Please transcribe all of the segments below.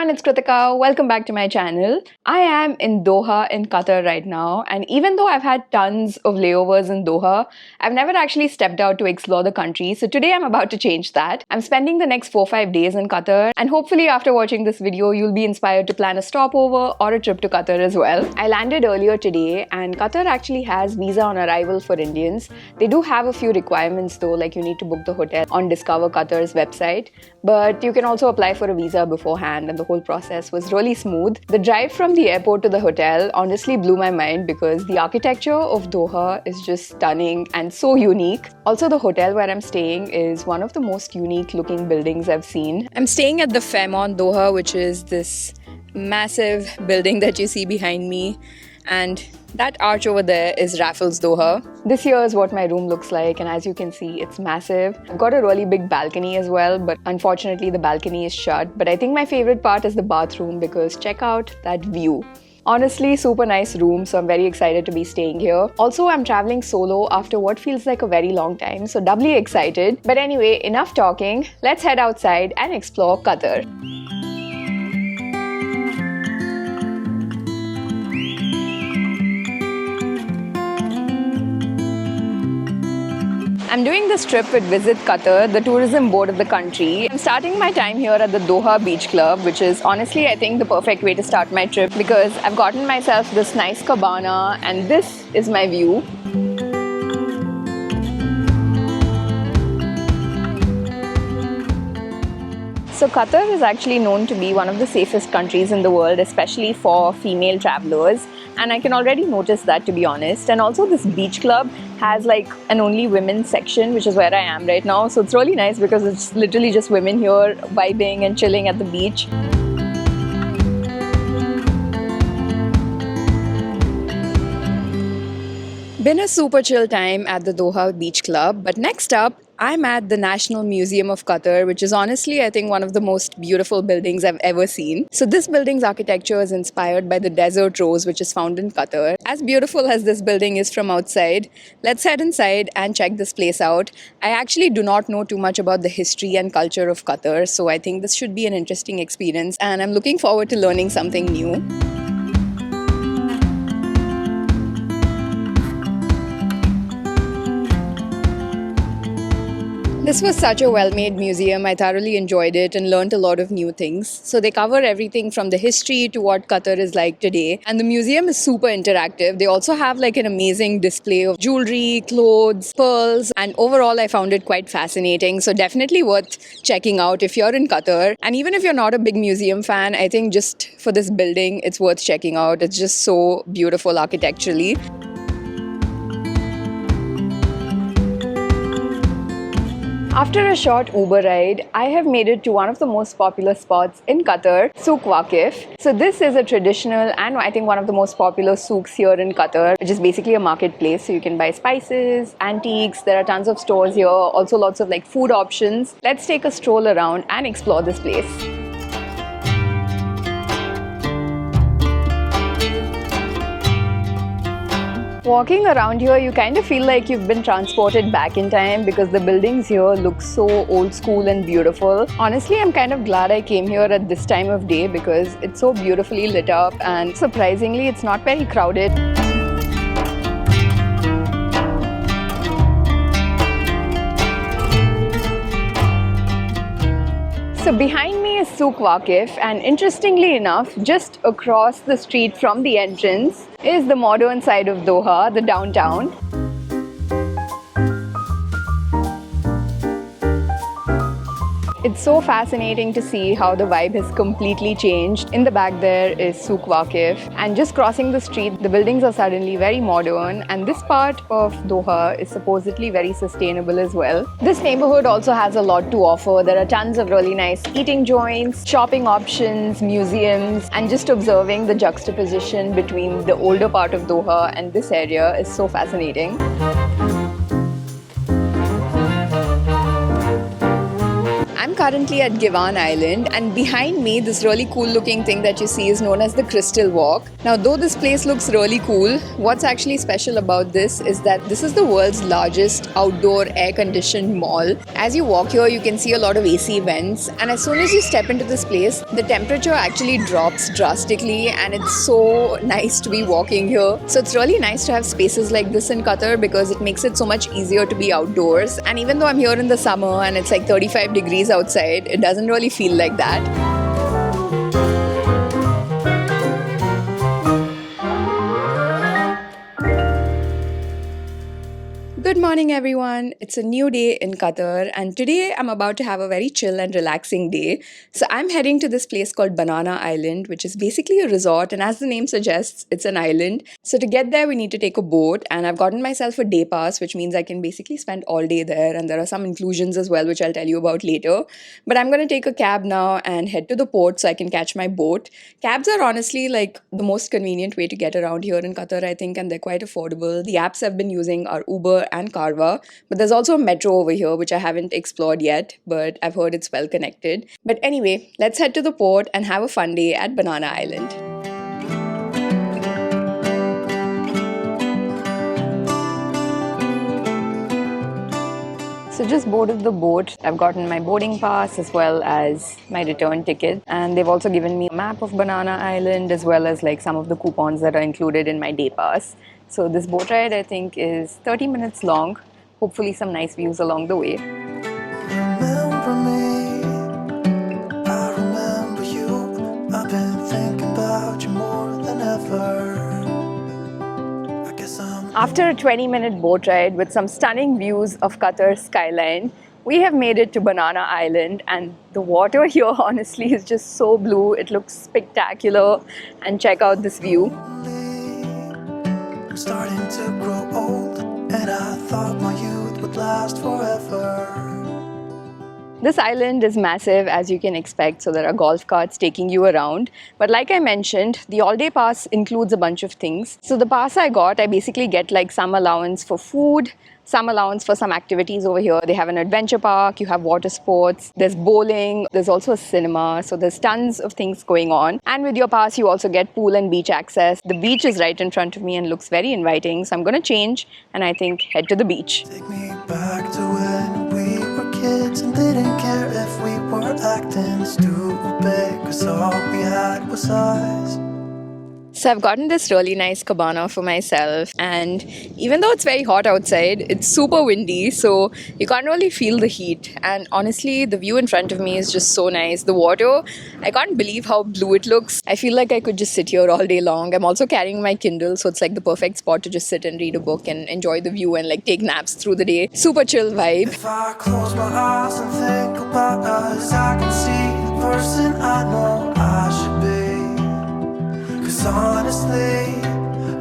everyone, it's Kritika. Welcome back to my channel. I am in Doha in Qatar right now, and even though I've had tons of layovers in Doha, I've never actually stepped out to explore the country. So today I'm about to change that. I'm spending the next 4-5 days in Qatar, and hopefully after watching this video, you'll be inspired to plan a stopover or a trip to Qatar as well. I landed earlier today, and Qatar actually has visa on arrival for Indians. They do have a few requirements though, like you need to book the hotel on Discover Qatar's website, but you can also apply for a visa beforehand, and the whole process was really smooth. The drive from the airport to the hotel honestly blew my mind because the architecture of Doha is just stunning and so unique. Also, the hotel where I'm staying is one of the most unique looking buildings I've seen. I'm staying at the Fairmont Doha, which is this massive building that you see behind me, and that arch over there is Raffles Doha. This here is what my room looks like, and as you can see, it's massive. I've got a really big balcony as well, but unfortunately the balcony is shut. But I think my favorite part is the bathroom because check out that view. Honestly, super nice room, so I'm very excited to be staying here. Also, I'm traveling solo after what feels like a very long time, so doubly excited. But anyway, enough talking. Let's head outside and explore Qatar. I'm doing this trip with Visit Qatar, the tourism board of the country. I'm starting my time here at the Doha Beach Club, which is honestly, I think, the perfect way to start my trip because I've gotten myself this nice cabana and this is my view. So Qatar is actually known to be one of the safest countries in the world, especially for female travelers. And I can already notice that, to be honest. And also this beach club has like an only women section, which is where I am right now. So it's really nice because it's literally just women here vibing and chilling at the beach. Been a super chill time at the Doha Beach Club, but next up, I'm at the National Museum of Qatar, which is honestly, I think, one of the most beautiful buildings I've ever seen. So this building's architecture is inspired by the desert rose, which is found in Qatar. As beautiful as this building is from outside, let's head inside and check this place out. I actually do not know too much about the history and culture of Qatar, so I think this should be an interesting experience, and I'm looking forward to learning something new. This was such a well-made museum. I thoroughly enjoyed it and learned a lot of new things. So they cover everything from the history to what Qatar is like today. And the museum is super interactive. They also have like an amazing display of jewelry, clothes, pearls, and overall I found it quite fascinating. So definitely worth checking out if you're in Qatar. And even if you're not a big museum fan, I think just for this building, it's worth checking out. It's just so beautiful architecturally. After a short Uber ride, I have made it to one of the most popular spots in Qatar, Souq Waqif. So this is a traditional and I think one of the most popular souqs here in Qatar, which is basically a marketplace. So you can buy spices, antiques, there are tons of stores here, also lots of like food options. Let's take a stroll around and explore this place. Walking around here, you kind of feel like you've been transported back in time because the buildings here look so old school and beautiful. Honestly, I'm kind of glad I came here at this time of day because it's so beautifully lit up and surprisingly, it's not very crowded. So behind me is Souq Waqif, and interestingly enough, just across the street from the entrance is the modern side of Doha, the downtown. It's so fascinating to see how the vibe has completely changed. In the back there is Souq Waqif, and just crossing the street, the buildings are suddenly very modern, and this part of Doha is supposedly very sustainable as well. This neighborhood also has a lot to offer. There are tons of really nice eating joints, shopping options, museums, and just observing the juxtaposition between the older part of Doha and this area is so fascinating. I'm currently at Givan Island, and behind me, this really cool looking thing that you see is known as the Crystal Walk. Now, though this place looks really cool, what's actually special about this is that this is the world's largest outdoor air-conditioned mall. As you walk here, you can see a lot of AC vents, and as soon as you step into this place, the temperature actually drops drastically, and it's so nice to be walking here. So it's really nice to have spaces like this in Qatar because it makes it so much easier to be outdoors. And even though I'm here in the summer and it's like 35 degrees outside, it doesn't really feel like that. Good morning everyone, it's a new day in Qatar and today I'm about to have a very chill and relaxing day. So I'm heading to this place called Banana Island, which is basically a resort, and as the name suggests, it's an island. So to get there we need to take a boat, and I've gotten myself a day pass, which means I can basically spend all day there, and there are some inclusions as well which I'll tell you about later. But I'm going to take a cab now and head to the port so I can catch my boat. Cabs are honestly like the most convenient way to get around here in Qatar, I think, and they're quite affordable. The apps I've been using are Uber and Carva, but there's also a metro over here which I haven't explored yet, but I've heard it's well connected. But anyway, let's head to the port and have a fun day at Banana Island. So just boarded the boat. I've gotten my boarding pass as well as my return ticket, and they've also given me a map of Banana Island as well as like some of the coupons that are included in my day pass. So this boat ride I think is 30 minutes long. Hopefully some nice views along the way. Remember me, I remember you. I've been thinking about you more than ever. After a 20-minute boat ride with some stunning views of Qatar's skyline, we have made it to Banana Island, and the water here honestly is just so blue. It looks spectacular, and check out this view. I'm starting to grow old, and I thought my youth would last forever. This island is massive, as you can expect, so there are golf carts taking you around. But like I mentioned, the all-day pass includes a bunch of things. So the pass I got, I basically get like some allowance for food, some allowance for some activities over here. They have an adventure park, you have water sports, there's bowling, there's also a cinema, so there's tons of things going on. And with your pass, you also get pool and beach access. The beach is right in front of me and looks very inviting, so I'm going to change and I think head to the beach. Take me back to when we were kids and didn't care if we were acting stupid, 'cause all we had was eyes. So I've gotten this really nice cabana for myself, and even though it's very hot outside, it's super windy, so you can't really feel the heat. And honestly, the view in front of me is just so nice. The water, I can't believe how blue it looks. I feel like I could just sit here all day long. I'm also carrying my Kindle, so it's like the perfect spot to just sit and read a book and enjoy the view and like take naps through the day. Super chill vibe. If I close my eyes and think about us, I can see the person I know I should be. 'Cause honestly,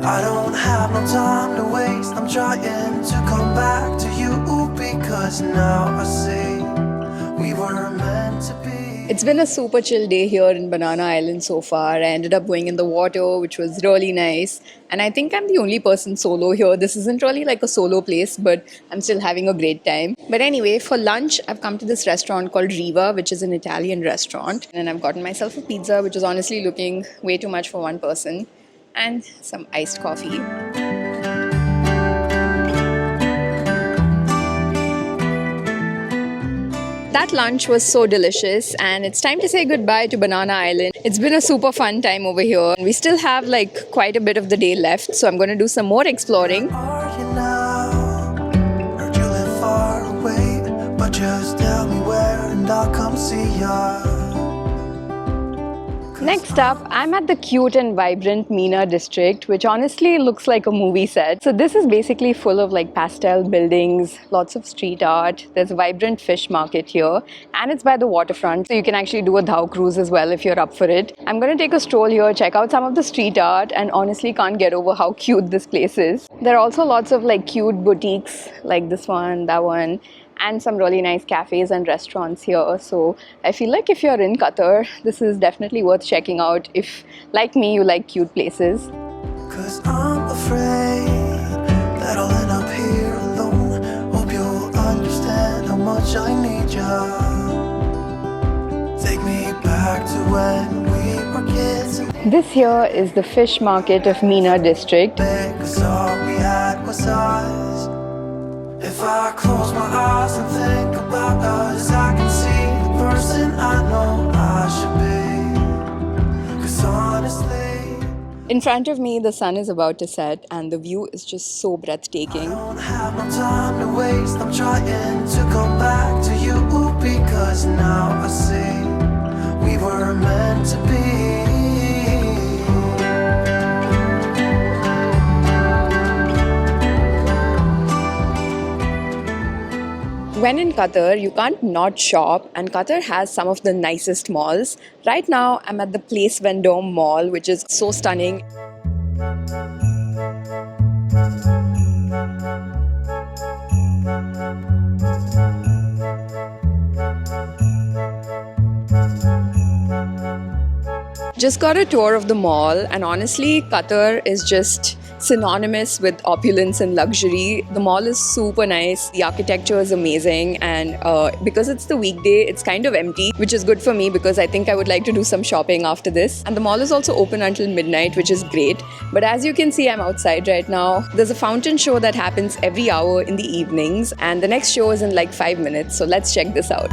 I don't have no time to waste. I'm trying to come back to you because now I see we were meant to be. It's been a super chill day here in Banana Island so far. I ended up going in the water, which was really nice. And I think I'm the only person solo here. This isn't really like a solo place, but I'm still having a great time. But anyway, for lunch, I've come to this restaurant called Riva, which is an Italian restaurant. And I've gotten myself a pizza, which is honestly looking way too much for one person. And some iced coffee. That lunch was so delicious, and it's time to say goodbye to Banana Island. It's been a super fun time over here. We still have like quite a bit of the day left, so I'm going to do some more exploring. Are you now? Heard you live far away, but just tell me where and I'll come see ya. Next up, I'm at the cute and vibrant Mina District, which honestly looks like a movie set. So this is basically full of like pastel buildings, lots of street art. There's a vibrant fish market here, and it's by the waterfront, so you can actually do a dhow cruise as well if you're up for it. I'm going to take a stroll here, check out some of the street art, and honestly can't get over how cute this place is. There are also lots of like cute boutiques like this one, that one, and some really nice cafes and restaurants here. So I feel like if you're in Qatar, this is definitely worth checking out if, like me, you like cute places. 'Cause I'm afraid that I'll end up here alone. Hope you'll understand how much I need you. when we were kids and This here is the fish market of Mina District. cause all we had was us. If I close my eyes and think about us, I can see the person I know I should be. Cause honestly, In front of me, the sun is about to set and the view is just so breathtaking. I don't have no time to waste. I'm trying to go back to you because now I see we were meant to be. When in Qatar, you can't not shop, and Qatar has some of the nicest malls. Right now, I'm at the Place Vendôme Mall, which is so stunning. Just got a tour of the mall, and honestly, Qatar is just synonymous with opulence and luxury. The mall is super nice, the architecture is amazing, and because it's the weekday, it's kind of empty, which is good for me because I think I would like to do some shopping after this. And the mall is also open until midnight, which is great. But as you can see, I'm outside right now. There's a fountain show that happens every hour in the evenings, and the next show is in like 5 minutes, so let's check this out.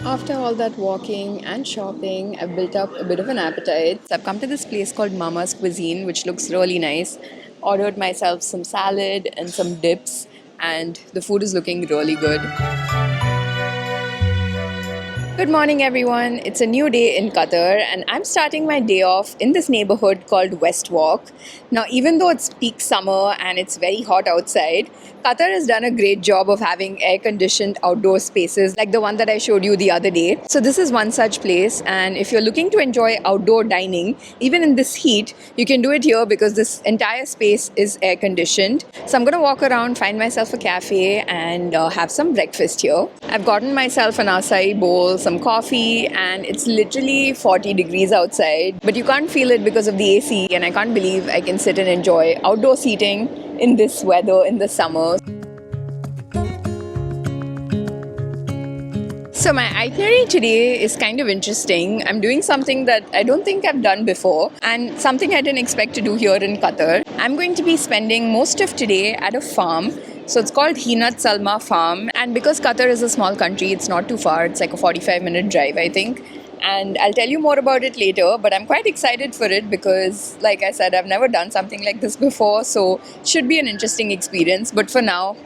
After all that walking and shopping, I've built up a bit of an appetite. So I've come to this place called Mama's Cuisine, which looks really nice. Ordered myself some salad and some dips, and the food is looking really good. Good morning everyone, it's a new day in Qatar and I'm starting my day off in this neighborhood called West Walk. Now even though it's peak summer and it's very hot outside, Qatar has done a great job of having air-conditioned outdoor spaces like the one that I showed you the other day. So this is one such place, and if you're looking to enjoy outdoor dining, even in this heat, you can do it here because this entire space is air-conditioned. So I'm going to walk around, find myself a cafe and have some breakfast here. I've gotten myself an acai bowl, some coffee, and it's literally 40 degrees outside, but you can't feel it because of the AC, and I can't believe I can sit and enjoy outdoor seating in this weather in the summer. So my itinerary today is kind of interesting. I'm doing something that I don't think I've done before and something I didn't expect to do here in Qatar. I'm going to be spending most of today at a farm. So it's called Heenat Salma Farm, and because Qatar is a small country, it's not too far. It's like a 45-minute drive, I think. And I'll tell you more about it later, but I'm quite excited for it because, like I said, I've never done something like this before, so it should be an interesting experience. But for now,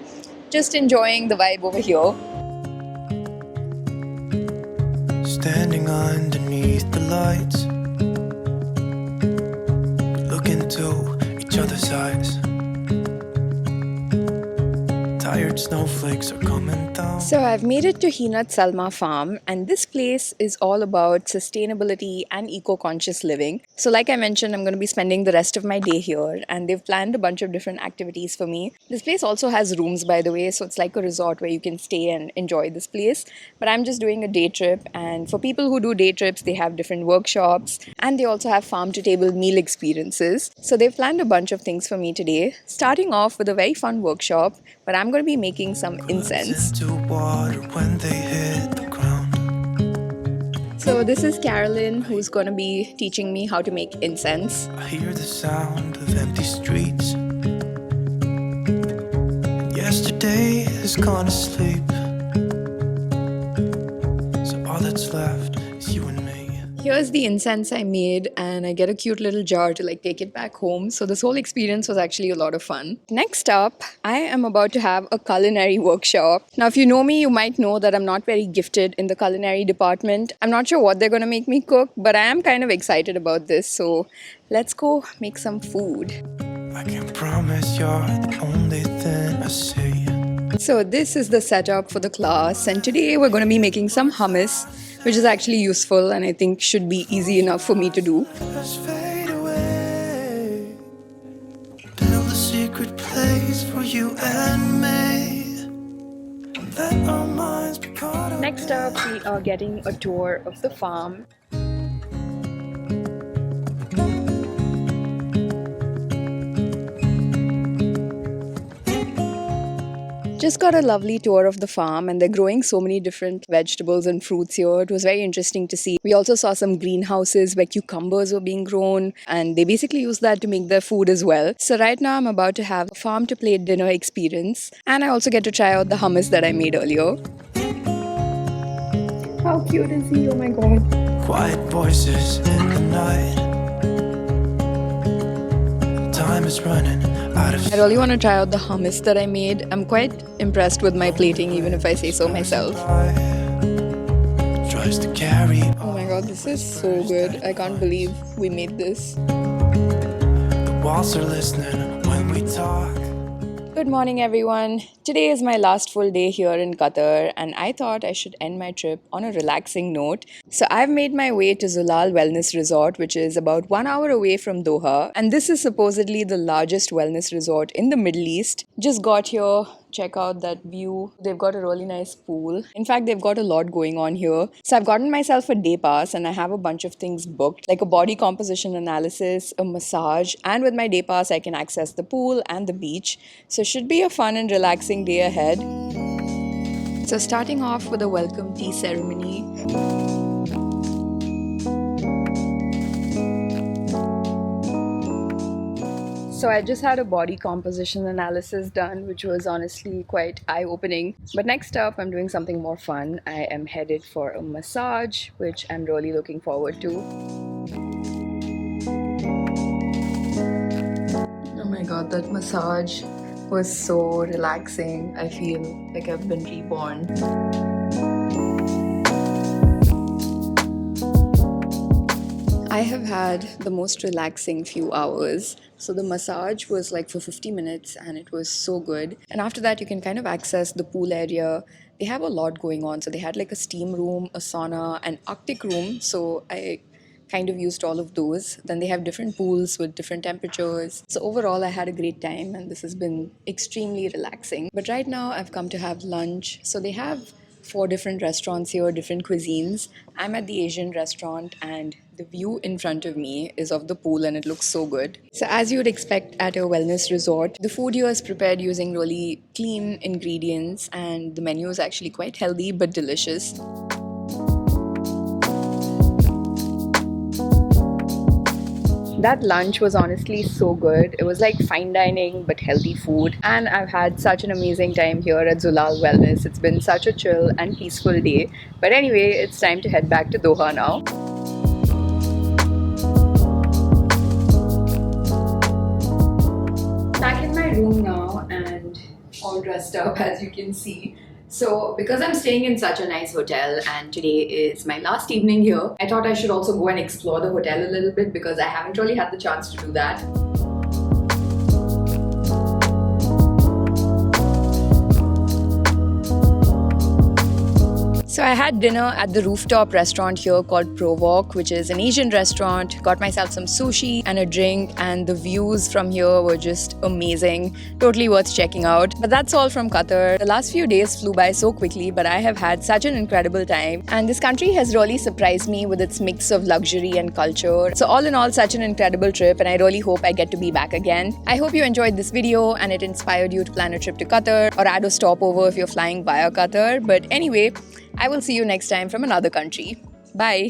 just enjoying the vibe over here. Standing underneath the lights, look into each other's eyes. Tired snowflakes are coming down. So I've made it to Heenat Salma Farm, and this place is all about sustainability and eco-conscious living. So like I mentioned, I'm going to be spending the rest of my day here, and they've planned a bunch of different activities for me. This place also has rooms, by the way, so it's like a resort where you can stay and enjoy this place. But I'm just doing a day trip, and for people who do day trips, they have different workshops, and they also have farm-to-table meal experiences. So they've planned a bunch of things for me today, starting off with a very fun workshop, but I'm going to be making some incense. Into water when they hit the ground. So this is Carolyn, who's going to be teaching me how to make incense. I hear the sound of empty streets. Yesterday has gone to sleep. So all that's left is you and me. Here's the incense I made, and I get a cute little jar to like take it back home. So this whole experience was actually a lot of fun. Next up, I am about to have a culinary workshop. Now, if you know me, you might know that I'm not very gifted in the culinary department. I'm not sure what they're going to make me cook, but I am kind of excited about this. So let's go make some food. I can promise you're the only thing I see. So this is the setup for the class, and today we're going to be making some hummus, which is actually useful and I think should be easy enough for me to do. Just fade away. Build a secret place for you and me. Let our minds be caught up. Next up, we are getting a tour of the farm. Just got a lovely tour of the farm, and they're growing so many different vegetables and fruits here. It was very interesting to see. We also saw some greenhouses where cucumbers were being grown, and they basically use that to make their food as well. So right now I'm about to have a farm to plate dinner experience, and I also get to try out the hummus that I made earlier. How cute is he? Oh my god. Quiet voices in the night. Time is running out of. I really want to try out the hummus that I made. I'm quite impressed with my plating, even if I say so myself. Tries to carry. Oh my god, this is so good. I can't believe we made this. The walls are listening when we talk. Good morning, everyone. Today is my last full day here in Qatar, and I thought I should end my trip on a relaxing note. So I've made my way to Zulal Wellness Resort, which is about 1 hour away from Doha. And this is supposedly the largest wellness resort in the Middle East. Just got here. Check out that view. They've got a really nice pool. In fact, they've got a lot going on here. So I've gotten myself a day pass, and I have a bunch of things booked, like a body composition analysis, a massage, and with my day pass, I can access the pool and the beach. So should be a fun and relaxing day ahead. So starting off with a welcome tea ceremony. So I just had a body composition analysis done, which was honestly quite eye-opening. But next up, I'm doing something more fun. I am headed for a massage, which I'm really looking forward to. Oh my god, that massage was so relaxing. I feel like I've been reborn. I have had the most relaxing few hours. So the massage was like for 50 minutes and it was so good. And after that, you can kind of access the pool area. They have a lot going on. So they had like a steam room, a sauna, an Arctic room. So I kind of used all of those. Then they have different pools with different temperatures. So overall, I had a great time and this has been extremely relaxing. But right now, I've come to have lunch. So they have 4 different restaurants here, different cuisines. I'm at the Asian restaurant and the view in front of me is of the pool and it looks so good. So as you would expect at a wellness resort, the food here is prepared using really clean ingredients and the menu is actually quite healthy but delicious. That lunch was honestly so good. It was like fine dining but healthy food, and I've had such an amazing time here at Zulal Wellness. It's been such a chill and peaceful day. But anyway, it's time to head back to Doha now. Back in my room now and all dressed up, as you can see. So because I'm staying in such a nice hotel and today is my last evening here, I thought I should also go and explore the hotel a little bit because I haven't really had the chance to do that. So I had dinner at the Rooftop restaurant here called Provok, which is an Asian restaurant. Got myself some sushi and a drink, and the views from here were just amazing. Totally worth checking out. But that's all from Qatar. The last few days flew by so quickly, but I have had such an incredible time. And this country has really surprised me with its mix of luxury and culture. So all in all, such an incredible trip, and I really hope I get to be back again. I hope you enjoyed this video and it inspired you to plan a trip to Qatar or add a stopover if you're flying via Qatar. But anyway, I will see you next time from another country. Bye.